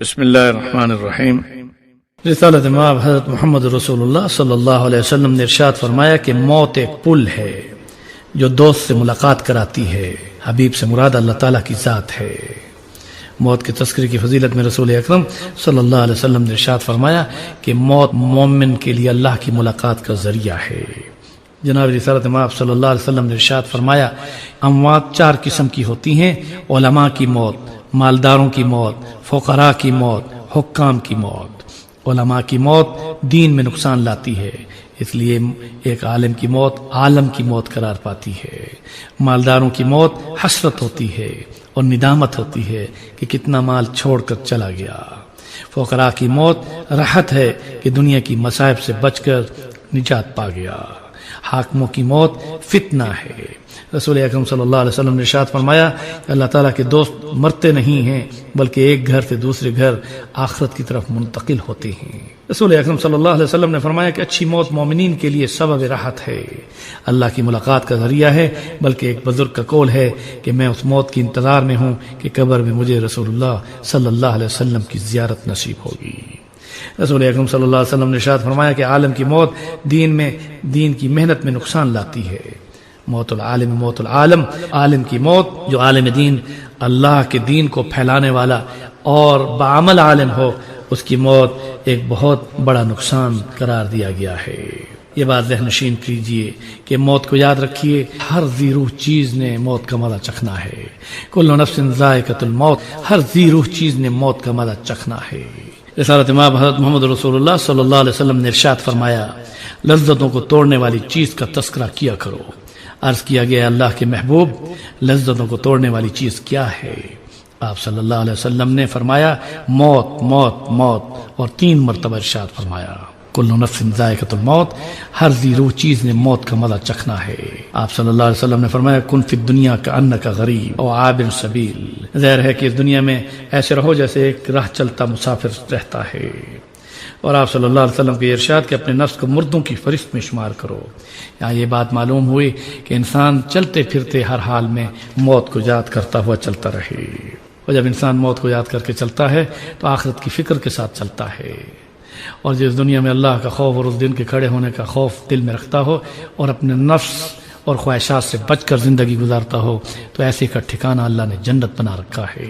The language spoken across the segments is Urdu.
بسم اللہ الرحمن الرحیم۔ رسالت مآب حضرت محمد رسول اللہ صلی اللہ علیہ وسلم نے ارشاد فرمایا کہ موت ایک پل ہے جو دوست سے ملاقات کراتی ہے۔ حبیب سے مراد اللہ تعالیٰ کی ذات ہے۔ موت کے تذکرے کی فضیلت میں رسول اکرم صلی اللہ علیہ وسلم نے ارشاد فرمایا کہ موت مومن کے لیے اللہ کی ملاقات کا ذریعہ ہے۔ جناب رسالت مآب صلی اللہ علیہ وسلم نے ارشاد فرمایا اموات 4 قسم کی ہوتی ہیں: علماء کی موت، مالداروں کی موت، فقراء کی موت، حکام کی موت۔ علماء کی موت دین میں نقصان لاتی ہے، اس لیے ایک عالم کی موت عالم کی موت قرار پاتی ہے۔ مالداروں کی موت حسرت ہوتی ہے اور ندامت ہوتی ہے کہ کتنا مال چھوڑ کر چلا گیا۔ فقراء کی موت راحت ہے کہ دنیا کی مصائب سے بچ کر نجات پا گیا۔ حاکموں کی موت فتنہ ہے۔ رسول اکرم صلی اللہ علیہ وسلم نے ارشاد فرمایا کہ اللہ تعالیٰ کے دوست مرتے نہیں ہیں بلکہ ایک گھر سے دوسرے گھر آخرت کی طرف منتقل ہوتے ہیں۔ رسول اکرم صلی اللہ علیہ وسلم نے فرمایا کہ اچھی موت مومنین کے لیے سبب راحت ہے، اللہ کی ملاقات کا ذریعہ ہے، بلکہ ایک بزرگ کا قول ہے کہ میں اس موت کے انتظار میں ہوں کہ قبر میں مجھے رسول اللہ صلی اللہ علیہ وسلم کی زیارت نصیب ہوگی۔ رسول اکرم صلی اللہ علیہ وسلم نے ارشاد فرمایا کہ عالم کی موت دین کی محنت میں نقصان لاتی ہے۔ موت العالم موت العالم، عالم کی موت جو عالم دین اللہ کے دین کو پھیلانے والا اور بعمل عالم ہو، اس کی موت ایک بہت بڑا نقصان قرار دیا گیا ہے۔ یہ بات ذہن نشین کیجئے کہ موت کو یاد رکھیے، ہر ذی روح چیز نے موت کا مزہ چکھنا ہے۔ کل نفس ذائقۃ الموت، ہر ذی روح چیز نے موت کا مزہ چکھنا ہے۔ رسالت مآب حضرت محمد رسول اللہ صلی اللہ علیہ وسلم نے ارشاد فرمایا لذتوں کو توڑنے والی چیز کا تذکرہ کیا کرو۔ عرض کیا گیا اللہ کے محبوب، لذتوں کو توڑنے والی چیز کیا ہے؟ آپ صلی اللہ علیہ وسلم نے فرمایا موت موت موت، اور 3 مرتبہ ارشاد فرمایا کل نفس ذائقۃ الموت، ہر ذی روح چیز نے موت کا مزہ چکھنا ہے۔ آپ صلی اللہ علیہ وسلم نے فرمایا کن فی الدنیا کأنک غریب او عابر سبیل، ظاہر ہے کہ اس دنیا میں ایسے رہو جیسے ایک راہ چلتا مسافر رہتا ہے۔ اور آپ صلی اللہ علیہ وسلم کے ارشاد کہ اپنے نفس کو مردوں کی فہرست میں شمار کرو۔ یہاں یہ بات معلوم ہوئی کہ انسان چلتے پھرتے ہر حال میں موت کو یاد کرتا ہوا چلتا رہے، اور جب انسان موت کو یاد کر کے چلتا ہے تو آخرت کی فکر کے ساتھ چلتا ہے، اور جس دنیا میں اللہ کا خوف اور اس دن کے کھڑے ہونے کا خوف دل میں رکھتا ہو اور اپنے نفس اور خواہشات سے بچ کر زندگی گزارتا ہو تو ایسے کا ٹھکانہ اللہ نے جنت بنا رکھا ہے۔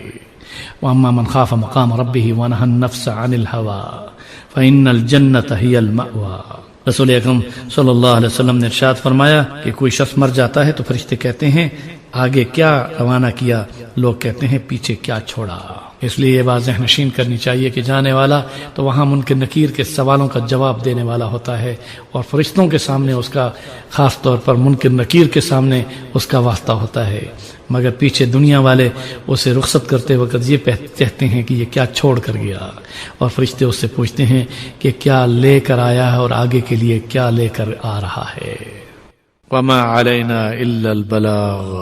وَأَمَّا مَنْ خَافَ مَقَامَ رَبِّهِ وَنَهَى النَّفْسَ عَنِ الْهَوَىٰ فَإِنَّ الْجَنَّةَ هِيَ الْمَأْوَىٰ۔ رسول اکرم صلی اللہ علیہ وسلم نے ارشاد فرمایا کہ کوئی شخص مر جاتا ہے تو فرشتے کہتے ہیں آگے کیا روانہ کیا، لوگ کہتے ہیں پیچھے کیا چھوڑا۔ اس لیے یہ بات ذہن نشین کرنی چاہیے کہ جانے والا تو وہاں منکر نکیر کے سوالوں کا جواب دینے والا ہوتا ہے، اور فرشتوں کے سامنے اس کا، خاص طور پر منکر نکیر کے سامنے اس کا واسطہ ہوتا ہے، مگر پیچھے دنیا والے اسے رخصت کرتے وقت یہ کہتے ہیں کہ یہ کیا چھوڑ کر گیا، اور فرشتے اس سے پوچھتے ہیں کہ کیا لے کر آیا ہے اور آگے کے لیے کیا لے کر آ رہا ہے۔ وما علینا الا البلاغ۔